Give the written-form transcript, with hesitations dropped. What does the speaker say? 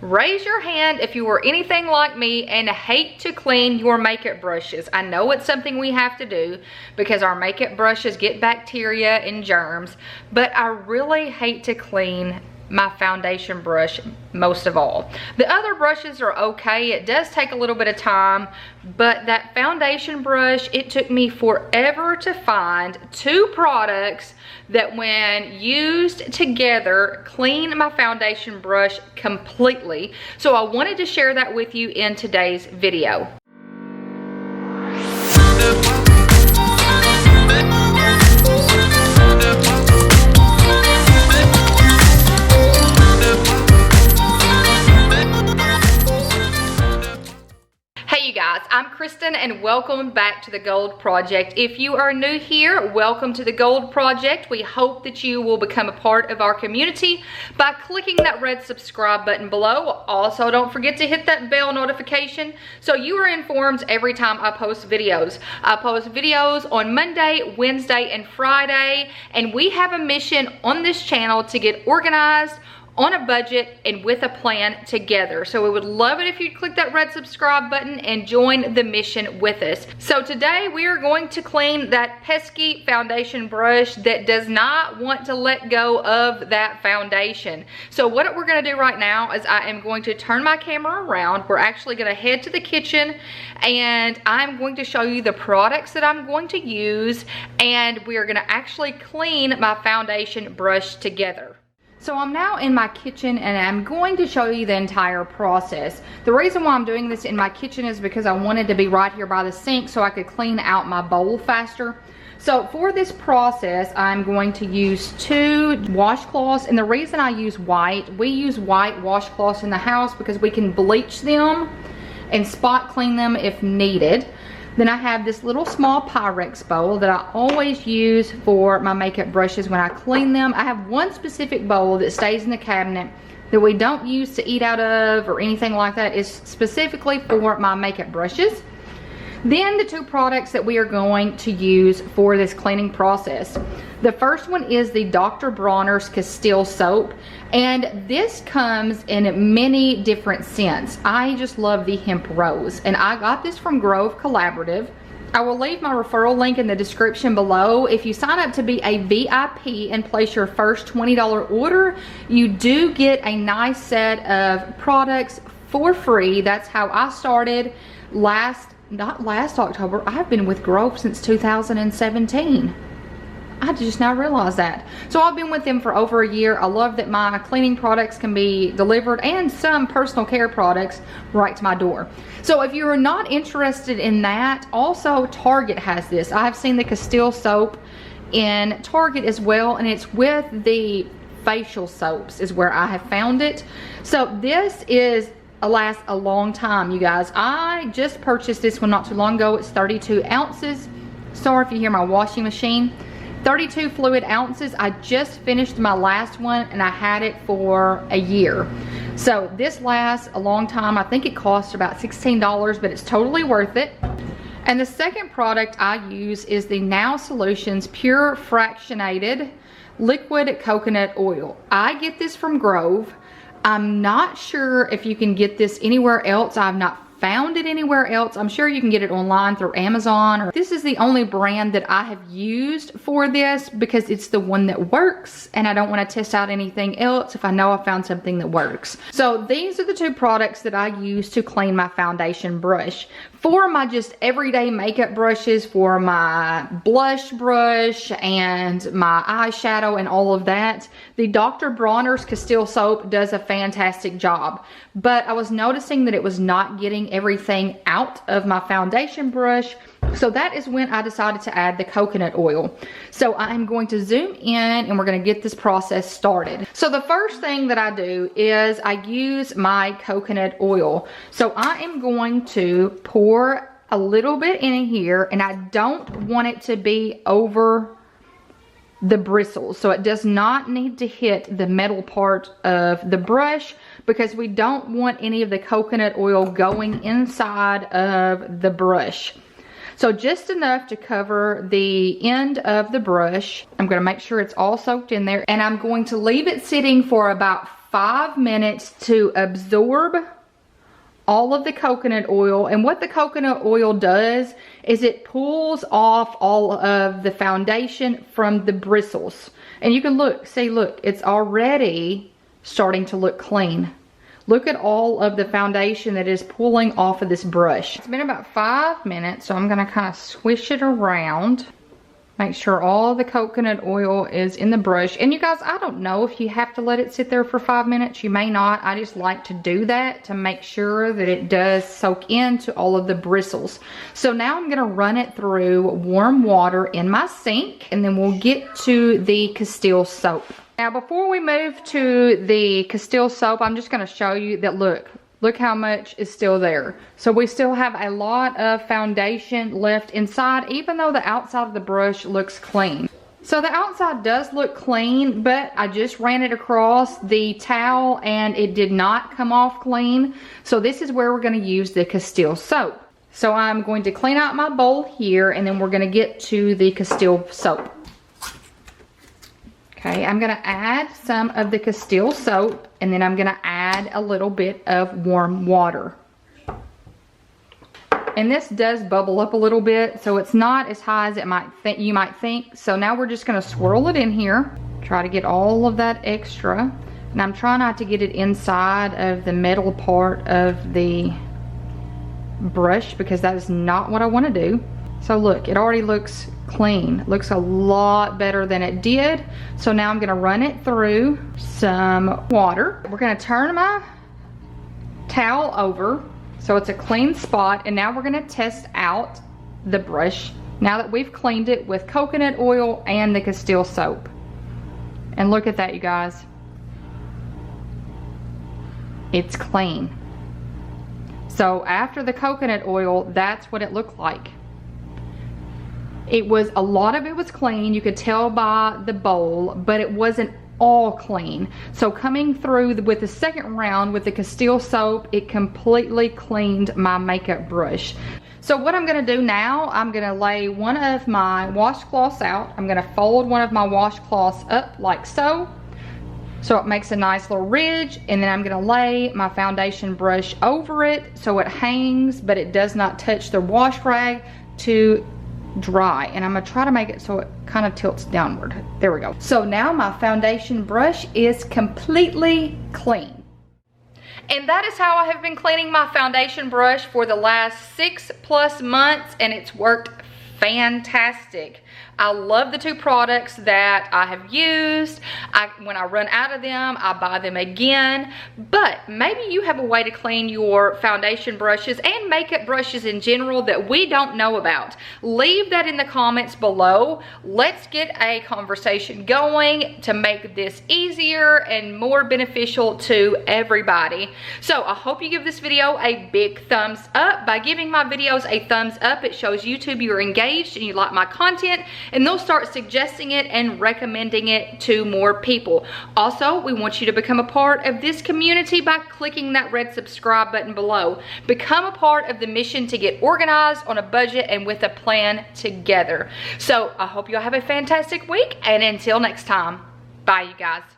Raise your hand if you are anything like me and hate to clean your makeup brushes. I know it's something we have to do because our makeup brushes get bacteria and germs, but I really hate to clean my foundation brush most of all. The other brushes are okay. It does take a little bit of time, but that foundation brush, it took me forever to find two products that when used together clean my foundation brush completely. So I wanted to share that with you in today's video. Guys, I'm Kristen and welcome back to the Gold Project. If you are new here, welcome to the Gold Project. We hope that you will become a part of our community by clicking that red subscribe button below. Also, don't forget to hit that bell notification so you are informed every time I post videos. I post videos on Monday, Wednesday, and Friday, and we have a mission on this channel to get organized, on a budget, and with a plan together. So we would love it if you'd click that red subscribe button and join the mission with us. So today we are going to clean that pesky foundation brush that does not want to let go of that foundation. So what we're gonna do right now is I am going to turn my camera around. We're actually gonna head to the kitchen and I'm going to show you the products that I'm going to use, and we are gonna actually clean my foundation brush together. So I'm now in my kitchen and I'm going to show you the entire process. The reason why I'm doing this in my kitchen is because I wanted to be right here by the sink so I could clean out my bowl faster. So for this process, I'm going to use two washcloths, and the reason I use white, we use white washcloths in the house because we can bleach them and spot clean them if needed. Then I have this little small Pyrex bowl that I always use for my makeup brushes when I clean them. I have one specific bowl that stays in the cabinet that we don't use to eat out of or anything like that. It's specifically for my makeup brushes. Then the two products that we are going to use for this cleaning process. The first one is the Dr. Bronner's Castile soap, and this comes in many different scents. I just love the hemp rose, and I got this from Grove Collaborative. I will leave my referral link in the description below. If you sign up to be a VIP and place your first $20 order, you do get a nice set of products for free. That's how I started not last October. I've been with Grove since 2017. I just now realized that. So I've been with them for over a year. I love that my cleaning products can be delivered, and some personal care products, right to my door. So if you're not interested in that, also Target has this. I've seen the Castile soap in Target as well, and it's with the facial soaps is where I have found it. So this is lasts a long time, you guys. I just purchased this one not too long ago. It's 32 ounces. Sorry if you hear my washing machine. 32 fluid ounces. I just finished my last one and I had it for a year. So this lasts a long time. I think it costs about $16, but it's totally worth it. And the second product I use is the Now Solutions Pure Fractionated Liquid Coconut Oil. I get this from Grove. I'm not sure if you can get this anywhere else. I've not found it anywhere else. I'm sure you can get it online through Amazon. This is the only brand that I have used for this because it's the one that works, and I don't want to test out anything else if I know I found something that works. So these are the two products that I use to clean my foundation brush. For my just everyday makeup brushes, for my blush brush and my eyeshadow and all of that, the Dr. Bronner's Castile soap does a fantastic job. But I was noticing that it was not getting everything out of my foundation brush. So that is when I decided to add the coconut oil. So I'm going to zoom in and we're going to get this process started. So the first thing that I do is I use my coconut oil. So I am going to pour a little bit in here, and I don't want it to be over the bristles. So it does not need to hit the metal part of the brush because we don't want any of the coconut oil going inside of the brush. So just enough to cover the end of the brush. I'm going to make sure it's all soaked in there, and I'm going to leave it sitting for about 5 minutes to absorb all of the coconut oil. And what the coconut oil does is it pulls off all of the foundation from the bristles. And you can look, see, look, it's already starting to look clean. Look at all of the foundation that is pulling off of this brush. It's been about 5 minutes, so I'm gonna kind of swish it around. Make sure all the coconut oil is in the brush. And you guys, I don't know if you have to let it sit there for 5 minutes. You may not. I just like to do that to make sure that it does soak into all of the bristles. So now I'm gonna run it through warm water in my sink, and then we'll get to the castile soap. Now before we move to the castile soap, I'm just gonna show you that look how much is still there. So we still have a lot of foundation left inside, even though the outside of the brush looks clean. So the outside does look clean, but I just ran it across the towel and it did not come off clean. So this is where we're gonna use the castile soap. So I'm going to clean out my bowl here, and then we're gonna get to the castile soap. Okay, I'm gonna add some of the castile soap, and then I'm gonna add a little bit of warm water. And this does bubble up a little bit, so it's not as high as you might think. So now we're just gonna swirl it in here. Try to get all of that extra. And I'm trying not to get it inside of the metal part of the brush, because that is not what I wanna do. So look, it already looks clean. It looks a lot better than it did. So now I'm gonna run it through some water. We're gonna turn my towel over so it's a clean spot, and now we're gonna test out the brush now that we've cleaned it with coconut oil and the castile soap. And look at that, you guys. It's clean. So after the coconut oil, that's what it looked like. A lot of it was clean, you could tell by the bowl, but it wasn't all clean. So coming through with the second round with the castile soap, it completely cleaned my makeup brush. So what I'm gonna do now, I'm gonna lay one of my washcloths out. I'm gonna fold one of my washcloths up like so it makes a nice little ridge, and then I'm gonna lay my foundation brush over it so it hangs, but it does not touch the wash rag to dry. And I'm gonna try to make it so it kind of tilts downward. There we go. So now my foundation brush is completely clean. And that is how I have been cleaning my foundation brush for the last 6+ months, and it's worked fantastic. I love the two products that I have used. When I run out of them, I buy them again. But maybe you have a way to clean your foundation brushes and makeup brushes in general that we don't know about. Leave that in the comments below. Let's get a conversation going to make this easier and more beneficial to everybody. So I hope you give this video a big thumbs up. By giving my videos a thumbs up, it shows YouTube you're engaged and you like my content, and they'll start suggesting it and recommending it to more people. Also, we want you to become a part of this community by clicking that red subscribe button below. Become a part of the mission to get organized on a budget and with a plan together. So I hope you'll have a fantastic week, and until next time, bye you guys.